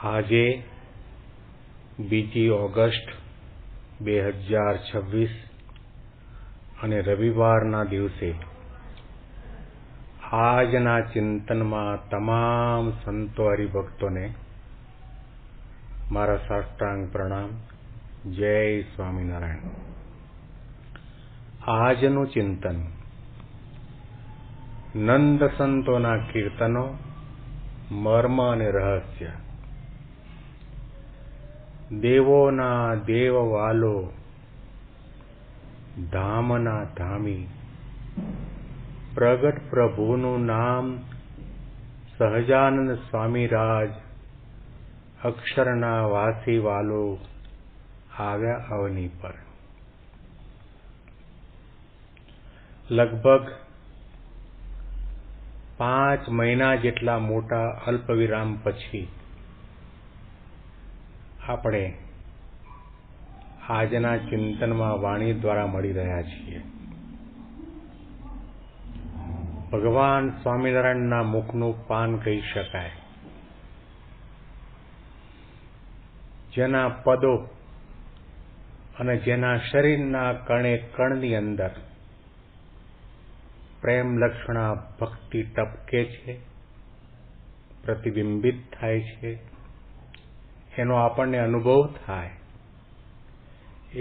આજે 2 ઓગસ્ટ 2026 અને રવિવારના દિવસે આજના ચિંતનમાં તમામ સંતો હરિભક્તોને મારા સાષ્ટાંગ પ્રણામ. જય સ્વામિનારાયણ. આજનું ચિંતન નંદ સંતોના કીર્તનો, મર્મ અને રહસ્ય. દેવોના દેવ વાલો, ધામના ધામી, પ્રગટ પ્રભુનું નામ સહજાનંદ સ્વામી રાજ, અક્ષરના વાસી વાલો આવ્યા અવની પર. લગભગ 5 મહિના જેટલા મોટા અલ્પવિરામ પછી આપણે આજના ચિંતનમાં વાણી દ્વારા મળી રહ્યા છીએ. ભગવાન સ્વામિનારાયણના મુખનું પાન કહી શકાય, જેના પદો અને જેના શરીરના કણે કણની અંદર પ્રેમ લક્ષણા ભક્તિ ટપકે છે, પ્રતિબિંબિત થાય છે, એનો આપણને અનુભવ થાય.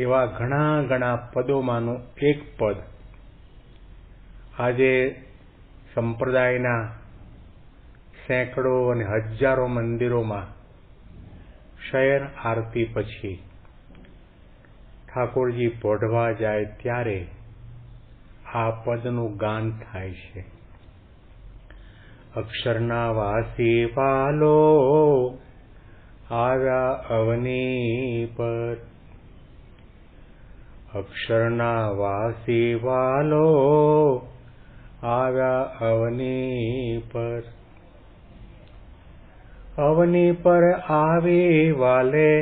એવા ઘણા પદોમાંનું એક પદ આજે સંપ્રદાયના સેંકડો અને હજારો મંદિરોમાં શયન આરતી પછી ઠાકોરજી પોઢવા જાય ત્યારે આ પદનું ગાન થાય છે. અક્ષરના વાસી વાલો આવ્યા અવની પર, અક્ષરના વાસી વાલો આવ્યા અવની પર. અવની પર આવી વાલે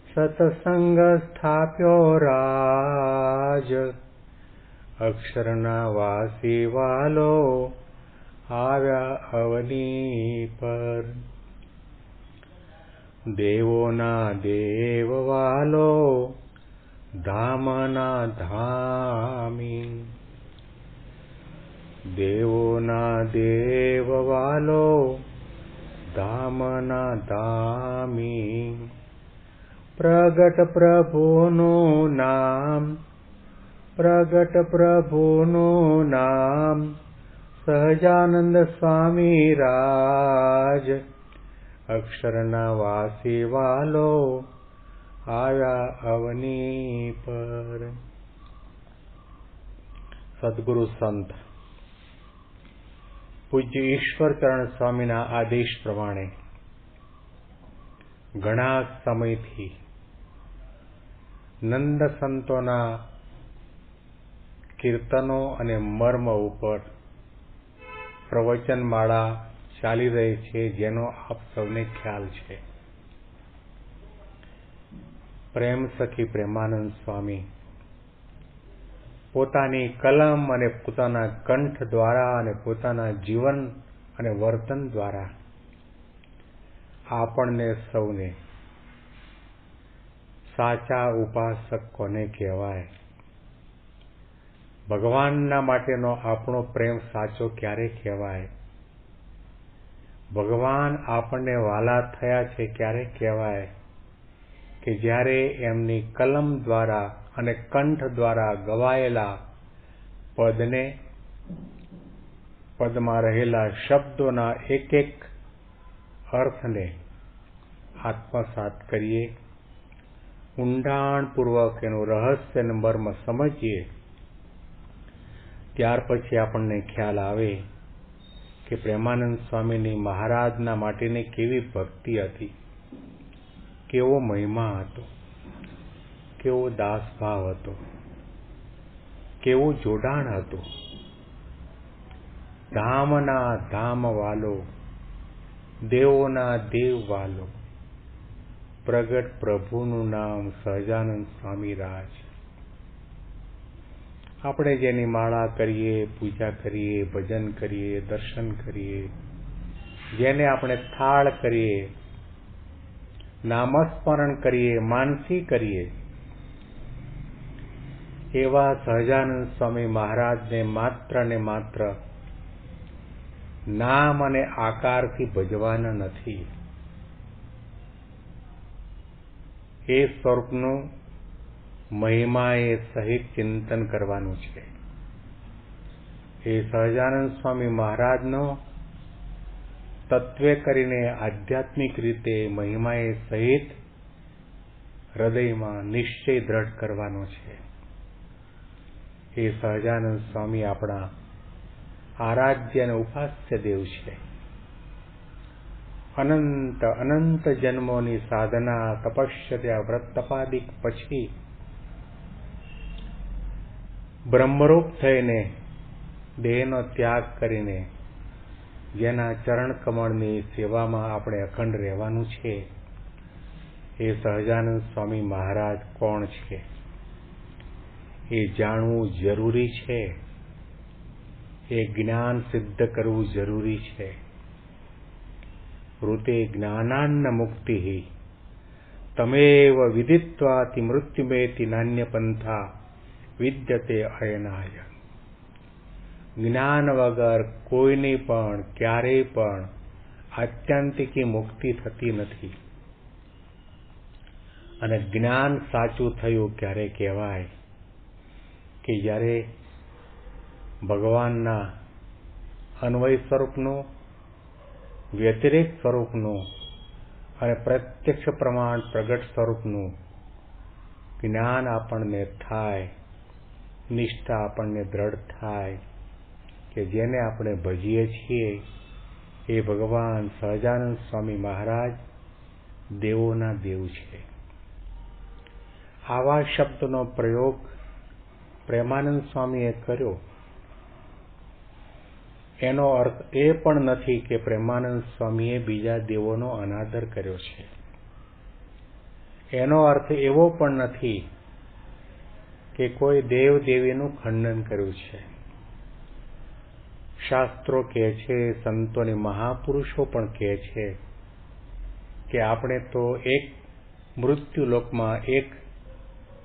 સત્સંગ સ્થાપ્યો રાજ, અક્ષરના વાસી વાલો આવ્યા અવની પર. દેવોના દેવ વાલો, ધામના ધામી, દેવોના દેવ વાલો, ધામના ધામી. પ્રગટ પ્રભુનું નામ, પ્રગટ પ્રભુનું નામ સહજાનંદ સ્વામી રાજ, અક્ષરના વાસી વાલો આવ્યા અવની પર. સદગુરુ સંત પૂજ્ય ઈશ્વરચરણ સ્વામીના આદેશ પ્રમાણે ઘણા સમયથી નંદ સંતોના કીર્તનો અને મર્મ ઉપર પ્રવચનમાળા ચાલી રહી છે, જેનો આપ સૌને ખ્યાલ છે. પ્રેમ સખી પ્રેમાનંદ સ્વામી પોતાની કલમ અને પોતાના કંઠ દ્વારા અને પોતાના જીવન અને વર્તન દ્વારા આપણને સૌને સાચા ઉપાસક કોને કહેવાય, ભગવાનના માટેનો આપણો પ્રેમ સાચો ક્યારે કહેવાય, ભગવાન આપણને વાલા થયા છે ક્યારે કહેવાય, કે જ્યારે એમની કલમ દ્વારા અને કંઠ દ્વારા ગવાયેલા પદને, પદમાં રહેલા શબ્દોના એક અર્થને આત્મસાત કરીએ, ઊંડાણપૂર્વક એનું રહસ્ય અને મર્મ સમજીએ, ત્યાર પછી આપણને ખ્યાલ આવે કે પ્રેમાનંદ સ્વામીની મહારાજના માટેની કેવી ભક્તિ હતી, કેવો મહિમા હતો, કેવો દાસભાવ હતો, કેવું જોડાણ હતું. ધામના ધામ વાલો, દેવોના દેવ વાલો, પ્રગટ પ્રભુનું નામ સહજાનંદ સ્વામી રાજ. આપણે જેની માળા કરીએ, પૂજા કરીએ, ભજન કરીએ, દર્શન કરીએ, જેને આપણે થાળ કરીએ, નામસ્મરણ કરીએ, માનસી કરીએ, એવા સહજાનંદ સ્વામી મહારાજને માત્ર ને માત્ર નામ અને આકારથી ભજવાના નથી. એ સ્વરૂપનું મહિમાએ સહિત ચિંતન કરવાનું છે. એ સહજાનંદ સ્વામી મહારાજનો તત્વે કરીને આધ્યાત્મિક રીતે મહિમાએ સહિત હૃદયમાં નિશ્ચય દ્રઢ કરવાનો છે. એ સહજાનંદ સ્વામી આપણા આરાધ્ય અને ઉપાસ્ય દેવ છે. અનંત અનંત જન્મોની સાધના, તપશ્ચર્યા, વ્રત તપાદિક પછી બ્રહ્મરૂપ થઈને દેહનો ત્યાગ કરીને જેના ચરણ કમળની સેવામાં આપણે અખંડ રહેવાનું છે, એ સહજાનંદ સ્વામી મહારાજ કોણ છે એ જાણવું જરૂરી છે. એ જ્ઞાન સિદ્ધ કરવું જરૂરી છે. ઋતે જ્ઞાનાન્ન મુક્તિ તમેવ વિદિત્વાતિ મૃત્યુમેતિ નાન્ય પંથા વિદ્યતે અયનાય. જ્ઞાન વગર કોઈની પણ ક્યારેય પણ આત્યંતિકી મુક્તિ થતી નથી. અને જ્ઞાન સાચું થયું ક્યારે કહેવાય કે જ્યારે ભગવાનના અન્વય સ્વરૂપનું, વ્યતિરેક સ્વરૂપનું અને પ્રત્યક્ષ પ્રમાણ પ્રગટ સ્વરૂપનું જ્ઞાન આપણને થાય, નિષ્ઠા આપણને દ્રઢ થાય કે જેને આપણે ભજીએ છીએ એ ભગવાન સહજાનંદ સ્વામી મહારાજ દેવોના દેવ છે. આવા શબ્દનો પ્રયોગ પ્રેમાનંદ સ્વામીએ કર્યો. એનો અર્થ એ પણ નથી કે પ્રેમાનંદ સ્વામીએ બીજા દેવોનો અનાદર કર્યો છે. એનો અર્થ એવો પણ નથી કે કોઈ દેવ દેવીનું ખંડન કર્યું છે. શાસ્ત્રો કહે છે, સંતોને મહાપુરુષો પણ કહે છે કે આપણે તો એક મૃત્યુલોકમાં, એક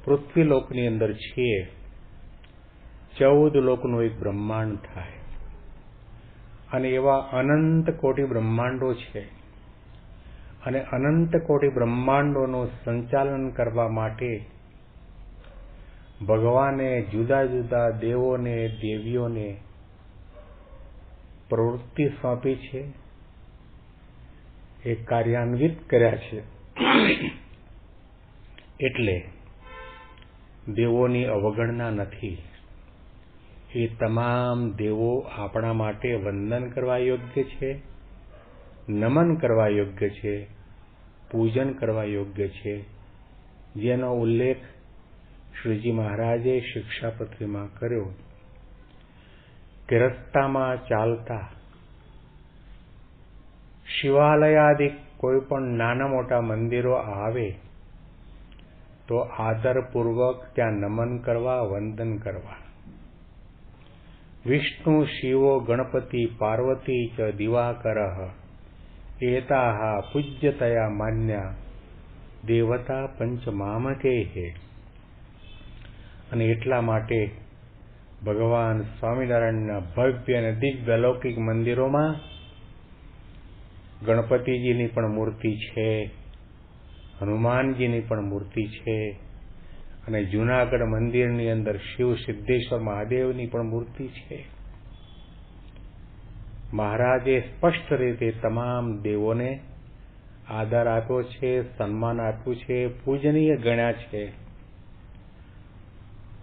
પૃથ્વીલોકની અંદર છીએ. 14 લોકનું એક બ્રહ્માંડ થાય અને એવા અનંત કોટી બ્રહ્માંડો છે. અને અનંત કોટી બ્રહ્માંડોનું સંચાલન કરવા માટે ભગવાને જુદા જુદા દેવોને, દેવીઓને પ્રવૃત્તિ સોંપી છે, એ કાર્યાન્વિત કર્યા છે. એટલે દેવોની અવગણના નથી. એ તમામ દેવો આપણા માટે વંદન કરવા યોગ્ય છે, નમન કરવા યોગ્ય છે, પૂજન કરવા યોગ્ય છે, જેનો ઉલ્લેખ શ્રીજી મહારાજે શિક્ષાપત્રીમાં કર્યો કે રસ્તામાં ચાલતા શિવાલયાદિક કોઈ પણ નાના મોટા મંદિરો આવે તો આદરપૂર્વક ત્યાં નમન કરવા, વંદન કરવા. વિષ્ણુ શિવો ગણપતિ પાર્વતી ચ દિવાકરઃ એતાઃ પૂજ્યતયા માન્યા દેવતા પંચમામકેઃ. અને એટલા માટે ભગવાન સ્વામિનારાયણના ભવ્ય અને દિવ્ય લૌકિક મંદિરોમાં ગણપતિજીની પણ મૂર્તિ છે, હનુમાનજીની પણ મૂર્તિ છે, અને જૂનાગઢ મંદિરની અંદર શિવ સિદ્ધેશ્વર મહાદેવની પણ મૂર્તિ છે. મહારાજે સ્પષ્ટ રીતે તમામ દેવોને આદર આપ્યો છે, સન્માન આપ્યું છે, પૂજનીય ગણ્યા છે.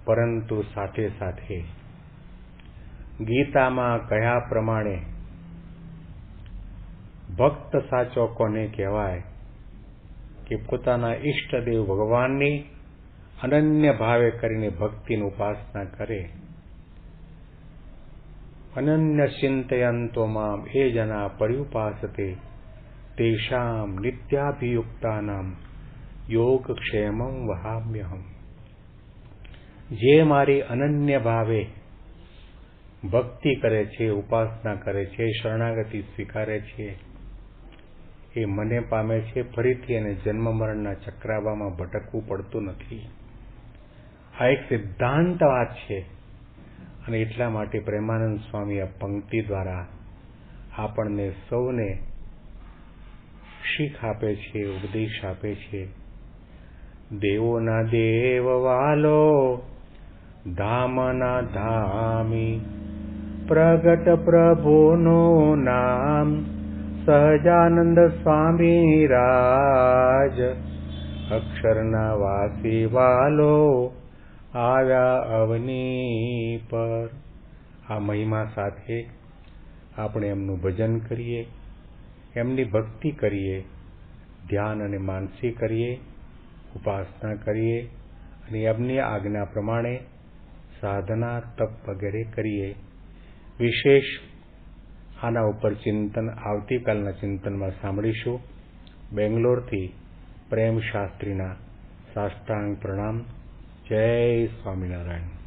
પરંતુ સાથે સાથે ગીતામાં કહ્યા પ્રમાણે ભક્ત સાચો કોને કહેવાય કે પોતાના ઈષ્ટદેવ ભગવાનની અનન્ય ભાવે કરીને ભક્તિની ઉપાસના કરે. અનન્ય ચિંતયંતો મામ એ જના પર્યુપાસતે તેષામ નિત્યાભિયુક્તાનામ યોગક્ષેમં વહામ્યહમ. જે મારી અનન્ય ભાવે ભક્તિ કરે છે, ઉપાસના કરે છે, શરણાગતિ સ્વીકારે છે, એ મને પામે છે, ફરીથી એને જન્મ મરણના ચક્રાવામાં ભટકવું પડતું નથી. આ એક સિદ્ધાંત વાત છે. અને એટલા માટે પ્રેમાનંદ સ્વામી આ પંક્તિ દ્વારા આપણને સૌને શીખ આપે છે, ઉપદેશ આપે છે. દેવોના દેવ વાલો, ધામના ધામી, પ્રગટ પ્રભુનું નામ, સહજાનંદ સ્વામી રાજ, અક્ષરના વાસી વાલો, આવ્યા અવની પર. આ મહિમા સાથે આપણે એમનું ભજન કરીએ, એમની ભક્તિ કરીએ, ધ્યાન અને માનસી કરીએ, ઉપાસના કરીએ અને એમની આજ્ઞા પ્રમાણે સાધના, તપ વગેરે કરીએ. વિશેષ આના ઉપર ચિંતન આવતીકાલના ચિંતનમાં સાંભળીશું. બેંગ્લોરથી પ્રેમ શાસ્ત્રીના સાષ્ટાંગ પ્રણામ. જય સ્વામિનારાયણ.